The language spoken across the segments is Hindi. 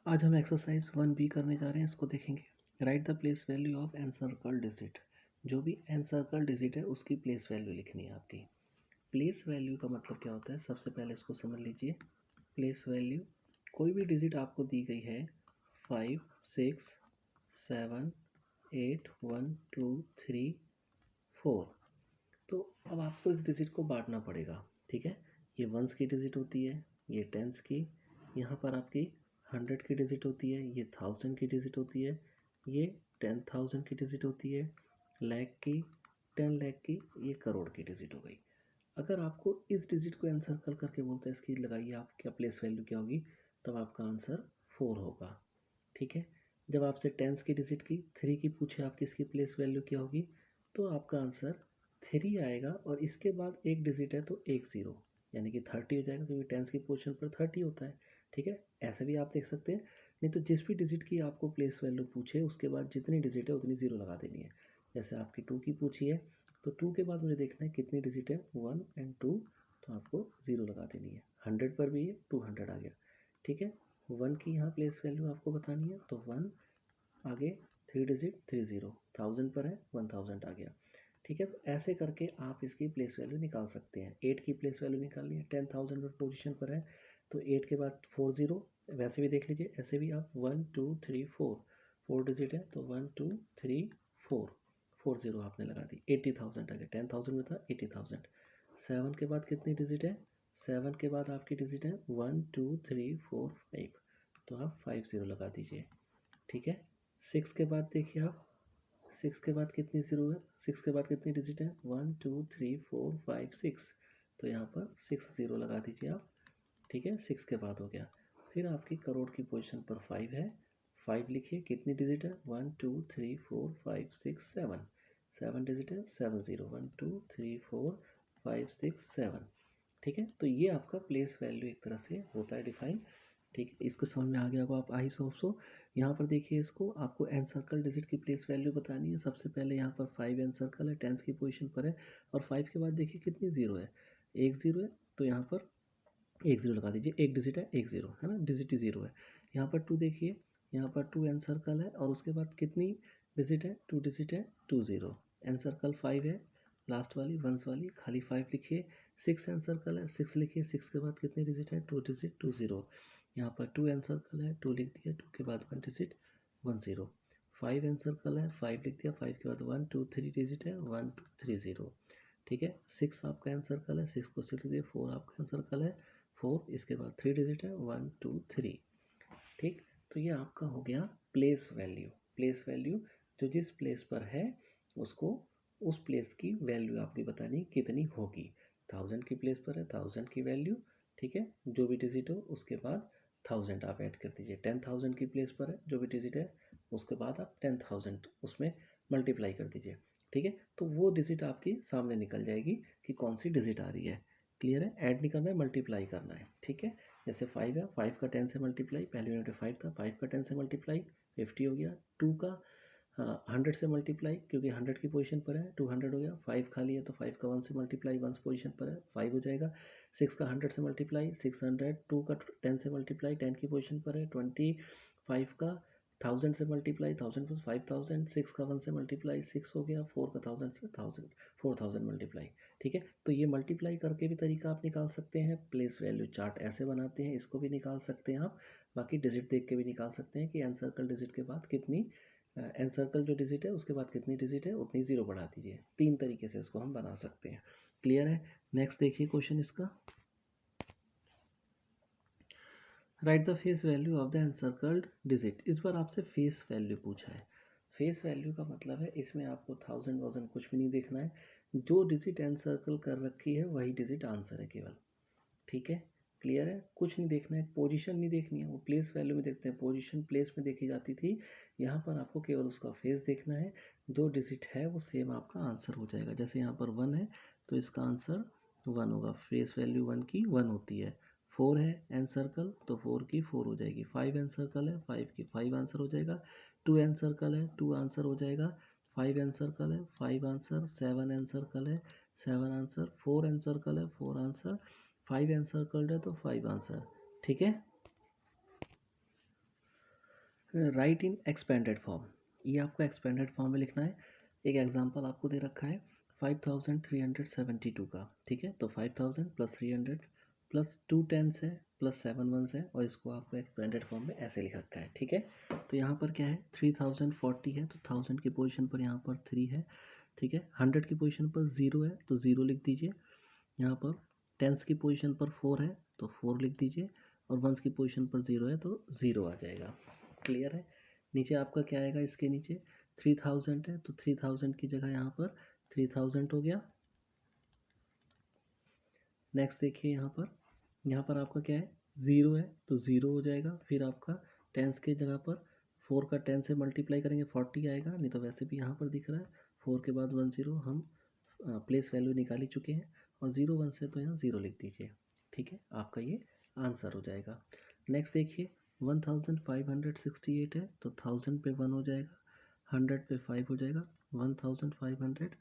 आज हम एक्सरसाइज 1B करने जा रहे हैं, इसको देखेंगे। Write the place value of an circle digit. जो भी एन सर्कल डिजिट है उसकी प्लेस वैल्यू लिखनी है आपकी। प्लेस वैल्यू का मतलब क्या होता है, सबसे पहले इसको समझ लीजिए। प्लेस वैल्यू, कोई भी डिजिट आपको दी गई है 5, 6, 7, 8, 1, 2, 3, 4, तो अब आपको इस डिजिट को बांटना पड़ेगा। ठीक है, ये वंस की डिजिट होती है, ये टेंस की, यहाँ पर आपकी 100 की डिजिट होती है, ये 1000 की डिजिट होती है, ये 10,000 की डिजिट होती है, लाख की, 10 लाख की, ये करोड़ की डिजिट हो गई। अगर आपको इस डिजिट को एनसर्कल करके बोलते हैं इसकी लगाइए आप क्या प्लेस वैल्यू क्या होगी, तब आपका आंसर 4 होगा। ठीक है, जब आपसे टेंस की डिजिट की 3 की पूछे आपकी इसकी प्लेस वैल्यू क्या होगी, तो आपका आंसर 3 आएगा और इसके बाद एक डिजिट है तो एक ज़ीरो, यानी कि 30 हो जाएगा, क्योंकि टेंस की पोजीशन पर 30 होता है। ठीक है, ऐसे भी आप देख सकते हैं। नहीं तो जिस भी डिजिट की आपको प्लेस वैल्यू पूछे उसके बाद जितनी डिजिट है उतनी ज़ीरो लगा देनी है। जैसे आपकी 2 की पूछी है तो 2 के बाद मुझे देखना है कितनी डिजिट है, 1 एंड 2, तो आपको ज़ीरो लगा देनी है। 100 पर भी है, 200 आ गया। ठीक है, 1 की यहाँ प्लेस वैल्यू आपको बतानी है, तो 1 आगे 3 डिजिट 30, 1000 पर है 1000 आ गया। ठीक है, तो ऐसे करके आप इसकी प्लेस वैल्यू निकाल सकते हैं। 8 की प्लेस वैल्यू निकालनी है, 10,000 पर पोजीशन पर है, तो 8 के बाद 40, वैसे भी देख लीजिए, ऐसे भी आप 1 2 3 4, 4 डिजिट है तो 1 2 3 4, 40 आपने लगा दी, 80,000 आ गया। 10,000 में था 80,000। 7 के बाद कितनी डिजिट है, 7 के बाद आपकी डिजिट है 1 2 3 4 5, तो आप 50 लगा दीजिए। ठीक है, 6 के बाद देखिए आप, 6 के बाद कितनी ज़ीरो है, 6 के बाद कितनी डिजिट है, 1 2 3 4 5 6, तो यहाँ पर 6 ज़ीरो लगा दीजिए आप। ठीक है, 6 के बाद हो गया। फिर आपकी करोड़ की पोजीशन पर 5 है, 5 लिखिए, कितनी डिजिट है, 1 2 3 4 5 6 7, 7 डिजिट है, 7 ज़ीरो, 1 2 3 4 5 6 7। ठीक है, तो ये आपका प्लेस वैल्यू एक तरह से होता है डिफाइन। ठीक है, इसको समझ में आ गया होगा आप, आई होप सो। यहाँ पर देखिए, इसको आपको एन सर्कल डिजिट की प्लेस वैल्यू बतानी है। सबसे पहले यहाँ पर 5 एन सर्कल है, टेंस की पोजीशन पर है, और 5 के बाद देखिए कितनी ज़ीरो है, एक ज़ीरो है, तो यहाँ पर एक ज़ीरो लगा दीजिए, एक डिजिट है एक ज़ीरो है ना, डिजिट ही ज़ीरो है। यहाँ पर 2 देखिए, यहाँ पर 2 एन सर्कल है और उसके बाद कितनी डिजिट है, 2 डिजिट है, 2 ज़ीरो। एन सर्कल 5 है, लास्ट वाली वंस वाली, खाली 5 लिखिए। 6 एन सर्कल है, 6 लिखिए, 6 के बाद कितनी डिजिट है, 2 डिजिट 2 ज़ीरो। यहाँ पर 2 एन सर्कल है, 2 लिख दिया, 2 के बाद 1 डिजिट 1 ज़ीरो। 5 एन सर्कल है, 5 लिख दिया, 5 के बाद 1 2 3 डिजिट है, 1 2 3 ज़ीरो। ठीक है, 6 आपका एन सर्कल है, 6 को 6 लिख दिया, 4 आपका एन सर्कल है, 4, इसके बाद 3 डिजिट है, 1 2 3। ठीक, तो ये आपका हो गया प्लेस वैल्यू। प्लेस वैल्यू जो जिस प्लेस पर है उसको उस प्लेस की वैल्यू आपकी बतानी कितनी होगी। 1000 की प्लेस पर है, 1000 की वैल्यू। ठीक है, जो भी डिजिट हो उसके बाद 1000 आप ऐड कर दीजिए। 10,000 की प्लेस पर है, जो भी डिजिट है उसके बाद आप 10,000 उसमें मल्टीप्लाई कर दीजिए। ठीक है, तो वो डिजिट आपकी सामने निकल जाएगी कि कौन सी डिजिट आ रही है। क्लियर है, ऐड नहीं करना है, मल्टीप्लाई करना है। ठीक है, जैसे 5 है, 5 का 10 से मल्टीप्लाई, पहले यूनिट में 5 था, 5 का 10 से मल्टीप्लाई 50 हो गया। 2 का 100 से मल्टीप्लाई, क्योंकि 100 की पोजीशन पर है, 200 हो गया। 5 खाली है तो 5 का 1 से मल्टीप्लाई, 1 पोजीशन पर है, 5 हो जाएगा। 6 का 100 से मल्टीप्लाई, 600। 2 का 10 से मल्टीप्लाई, 10 की पोजीशन पर है, 20। 5 का 1000 से मल्टीप्लाई, 1000 प्लस 5000। 6 का 1 से मल्टीप्लाई, 6 हो गया। 4 का 1000 से 1000, 4000 मल्टीप्लाई। ठीक है, तो ये मल्टीप्लाई करके भी तरीका आप निकाल सकते हैं। प्लेस वैल्यू चार्ट ऐसे बनाते हैं, इसको भी निकाल सकते हैं आप। बाकी डिजिट देख के भी निकाल सकते हैं कि एन सर्कल डिजिट के बाद कितनी, एन सर्कल जो डिजिट है उसके बाद कितनी डिजिट है उतनी ज़ीरो बढ़ा दीजिए। 3 तरीके से इसको हम बना सकते हैं। क्लियर है, नेक्स्ट देखिए क्वेश्चन इसका। Right the face value of the encircled digit. इस बार आपसे फेस वैल्यू पूछा है। फेस वैल्यू का मतलब है इसमें आपको 1000 कुछ भी नहीं देखना है, जो डिजिट एनसर्कल कर रखी है वही डिजिट आंसर है केवल। ठीक है, क्लियर है, कुछ नहीं देखना है, पोजीशन नहीं देखनी है, वो प्लेस वैल्यू में देखते हैं, पोजीशन प्लेस में देखी जाती थी। यहाँ पर आपको केवल उसका फेस देखना है, जो डिजिट है वो सेम आपका आंसर हो जाएगा। जैसे यहाँ पर 1 है तो इसका आंसर 1 होगा, फेस वैल्यू 1 की 1 होती है। 4 है एन सर्कल तो 4 की 4 हो जाएगी। 5 एन सर्कल है, 5 की 5 आंसर हो जाएगा। 2 एन सर्कल है, 2 आंसर हो जाएगा। 5 एन सर्कल है, 5 आंसर। 7 एन सर्कल है, 7 आंसर। 4 एन सर्कल है, 4 आंसर। 5 एनसर्कल्ड है तो 5 आंसर। ठीक है, राइट इन एक्सपेंडेड फॉर्म, ये आपको एक्सपेंडेड फॉर्म में लिखना है। एक एग्जांपल आपको दे रखा है 5372 का, ठीक है। तो 5000 प्लस 300 प्लस 2 टेंस है प्लस 7 वंस है, और इसको आपको एक्सपेंडेड फॉर्म में ऐसे लिख रखा है, ठीक है। तो यहाँ पर क्या है 3040 है, तो 1000 की पोजीशन पर यहाँ पर 3 है, ठीक है। 100 की पोजीशन पर 0 है तो 0 लिख दीजिए। यहाँ पर टेंस की पोजीशन पर 4 है तो 4 लिख दीजिए, और वंस की पोजीशन पर 0 है तो 0 आ जाएगा। क्लियर है। नीचे आपका क्या आएगा, इसके नीचे 3000 है तो 3000 की जगह यहाँ पर 3000 हो गया। नेक्स्ट देखिए यहाँ पर आपका क्या है 0 है तो 0 हो जाएगा। फिर आपका टेंस की जगह पर 4 का 10 से मल्टीप्लाई करेंगे 40 आएगा, नहीं तो वैसे भी यहाँ पर दिख रहा है 4 के बाद 10 हम प्लेस वैल्यू निकाल ही चुके हैं, और 0 1 से तो यहाँ 0 लिख दीजिए, ठीक है। आपका ये आंसर हो जाएगा। नेक्स्ट देखिए 1568 है तो 1000 पे 1 हो जाएगा, 100 पे 5 हो जाएगा, 1500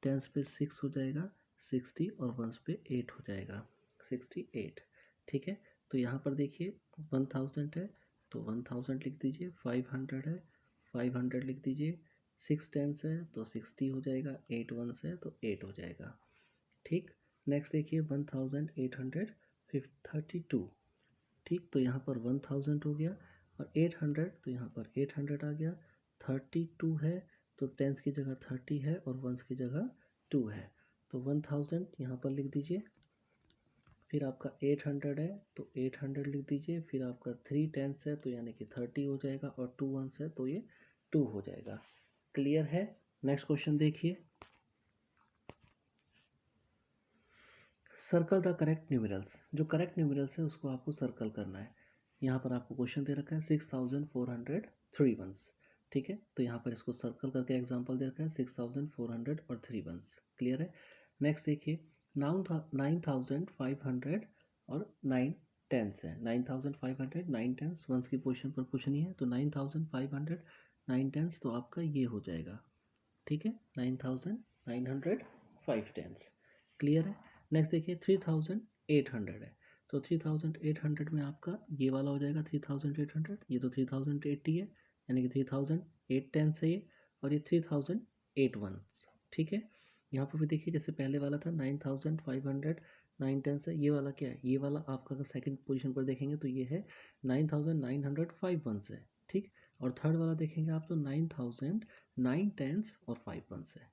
टेंस पे 6 हो जाएगा, 60 और वंस पे 8 हो जाएगा, 68, ठीक है। तो यहाँ पर देखिए 1000 है तो 1000 लिख दीजिए, 500 है 500 लिख दीजिए, 6 टेंस है तो 60 हो जाएगा, 8 वंस है तो 8 हो जाएगा, ठीक। नेक्स्ट देखिए 1832, ठीक। तो यहाँ पर 1000 हो गया, और 800 तो यहाँ पर 800 आ गया, 32 है तो टेंस की जगह 30 है और वंस की जगह 2 है, तो 1000 यहाँ पर लिख दीजिए। फिर आपका 800 है तो 800 लिख दीजिए, फिर आपका 3 टेंस है तो यानी कि 30 हो जाएगा, और 2 वंस है तो ये 2 हो जाएगा। क्लियर है। नेक्स्ट क्वेश्चन देखिए, सर्कल द करेक्ट न्यूमरल्स, जो करेक्ट न्यूमरल्स है उसको आपको सर्कल करना है। यहाँ पर आपको क्वेश्चन दे रखा है 6403 वंस, ठीक है। तो यहाँ पर इसको सर्कल करके एग्जांपल दे रखा है 6400 और 3 वंस। क्लियर है। नेक्स्ट देखिए 9500 और 9 टेंस है, 9500 9 टेंस वंस की पोजीशन पर कुछ नहीं है, तो 9500 9 टेंस तो आपका ये हो जाएगा, ठीक है, 9905 टेंस। क्लियर है। नेक्स्ट देखिए 3800 है, तो 3800 में आपका ये वाला हो जाएगा 3800, ये तो 3080 है, यानी कि 3008 टेंस है ये, और ये 3008 वंस, ठीक है। यहाँ पर भी देखिए जैसे पहले वाला था 9500 9 टेंस है, ये वाला क्या है, ये वाला आपका अगर सेकंड पोजीशन पर देखेंगे तो ये है 9905 वंस है, ठीक। और थर्ड वाला देखेंगे आप तो 9000 9 टेंस और 5 वंस है।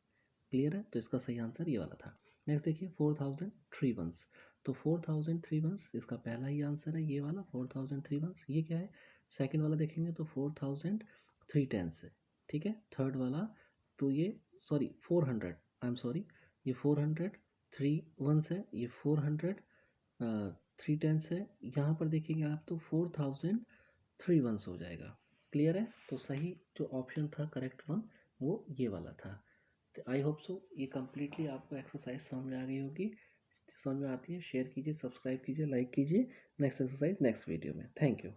क्लियर है। तो इसका सही आंसर ये वाला था। नेक्स्ट देखिए 4003 वंस, तो 4003 वंस इसका पहला ही आंसर है, ये वाला 4003 वंस। ये क्या है, सेकंड वाला देखेंगे तो 4003 टेंस है, ठीक है। थर्ड वाला तो ये सॉरी 400, आई एम सॉरी, ये 403 वंस है, ये 403 टेंस है। यहाँ पर देखेंगे आप तो 4003 वंस हो जाएगा। क्लियर है। तो सही जो ऑप्शन था करेक्ट वन वो ये वाला था। तो आई होप सो ये कम्प्लीटली आपको एक्सरसाइज समझ में आ गई होगी। समझ में आती है शेयर कीजिए, सब्सक्राइब कीजिए, लाइक कीजिए। नेक्स्ट एक्सरसाइज नेक्स्ट वीडियो में। Thank you.